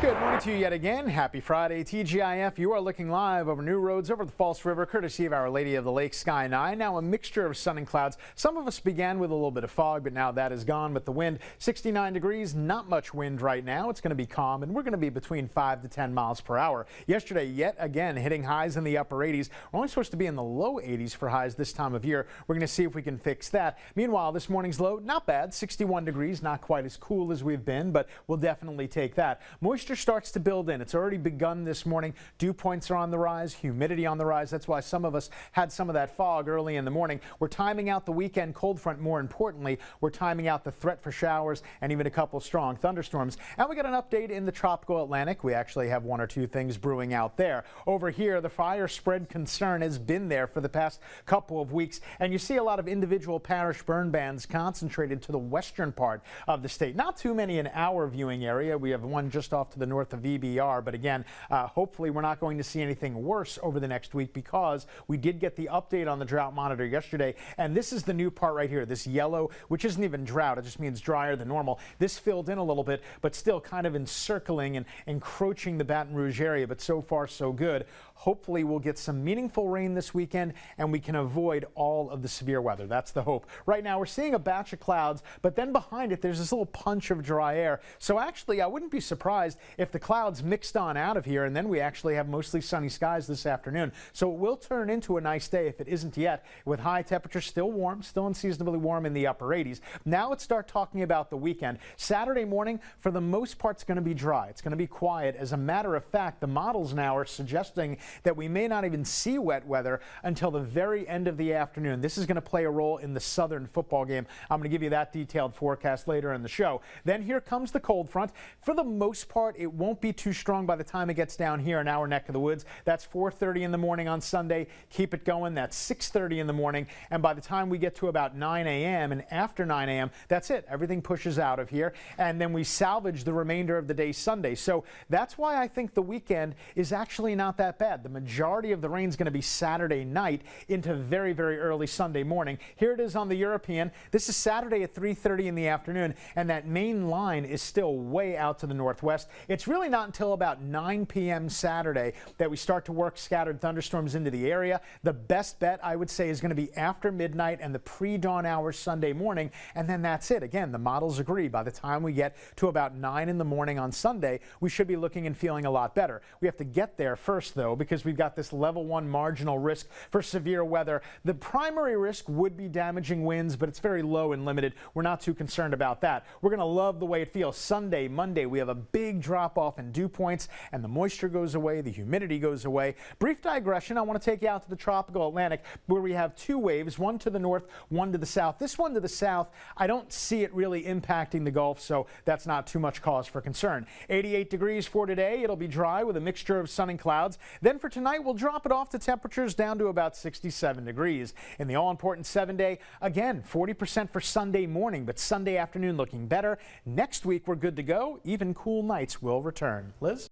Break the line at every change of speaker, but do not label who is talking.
Good morning to you yet again. Happy Friday. TGIF, you are looking live over new roads over the False River, courtesy of Our Lady of the Lake Sky 9. Now a mixture of sun and clouds. Some of us began with a little bit of fog, but now that is gone. But the wind, 69 degrees, not much wind right now. It's going to be calm, and we're going to be between 5 to 10 miles per hour. Yesterday, yet again, hitting highs in the upper 80s. We're only supposed to be in the low 80s for highs this time of year. We're going to see if we can fix that. Meanwhile, this morning's low, not bad, 61 degrees, not quite as cool as we've been, but we'll definitely take that. Moisture starts to build in. It's already begun this morning. Dew points are on the rise, humidity on the rise. That's why some of us had some of that fog early in the morning. We're timing out the weekend cold front. More importantly, we're timing out the threat for showers and even a couple strong thunderstorms. And we got an update in the tropical Atlantic. We actually have one or two things brewing out there. Over here, the fire spread concern has been there for the past couple of weeks, and you see a lot of individual parish burn bans concentrated to the western part of the state. Not too many in our viewing area. We have one just off to the north of VBR, but again, hopefully we're not going to see anything worse over the next week, because we did get the update on the drought monitor yesterday, and this is the new part right here, this yellow, which isn't even drought, it just means drier than normal. This filled in a little bit, but still kind of encircling and encroaching the Baton Rouge area, but so far so good. Hopefully we'll get some meaningful rain this weekend and we can avoid all of the severe weather. That's the hope. Right now we're seeing a batch of clouds, but then behind it there's this little punch of dry air. So actually I wouldn't be surprised if the clouds mixed on out of here and then we actually have mostly sunny skies this afternoon. So it will turn into a nice day if it isn't yet, with high temperatures still warm, still unseasonably warm in the upper 80s. Now let's start talking about the weekend. Saturday morning, for the most part, it's going to be dry. It's going to be quiet. As a matter of fact, the models now are suggesting that we may not even see wet weather until the very end of the afternoon. This is going to play a role in the Southern football game. I'm going to give you that detailed forecast later in the show. Then here comes the cold front. For the most part, it won't be too strong by the time it gets down here in our neck of the woods. That's 4:30 in the morning on Sunday. Keep it going. That's 6:30 in the morning. And by the time we get to about 9 a.m. and after 9 a.m., that's it. Everything pushes out of here. And then we salvage the remainder of the day Sunday. So that's why I think the weekend is actually not that bad. The majority of the rain is going to be Saturday night into very, very early Sunday morning. Here it is on the European. This is Saturday at 3:30 in the afternoon, and that main line is still way out to the northwest. It's really not until about 9 p.m. Saturday that we start to work scattered thunderstorms into the area. The best bet, I would say, is going to be after midnight and the pre-dawn hours Sunday morning, and then that's it. Again, the models agree. By the time we get to about 9 in the morning on Sunday, we should be looking and feeling a lot better. We have to get there first, though, because we've got this level 1 marginal risk for severe weather. The primary risk would be damaging winds, but it's very low and limited. We're not too concerned about that. We're going to love the way it feels. Sunday, Monday, we have a big drop off in dew points, and the moisture goes away, the humidity goes away. Brief digression, I want to take you out to the tropical Atlantic, where we have two waves, one to the north, one to the south. This one to the south, I don't see it really impacting the Gulf, so that's not too much cause for concern. 88 degrees for today. It'll be dry with a mixture of sun and clouds. Then for tonight, we'll drop it off to temperatures down to about 67 degrees. In the all-important 7-day, again, 40% for Sunday morning, but Sunday afternoon looking better. Next week, we're good to go. Even cool nights will return. Liz?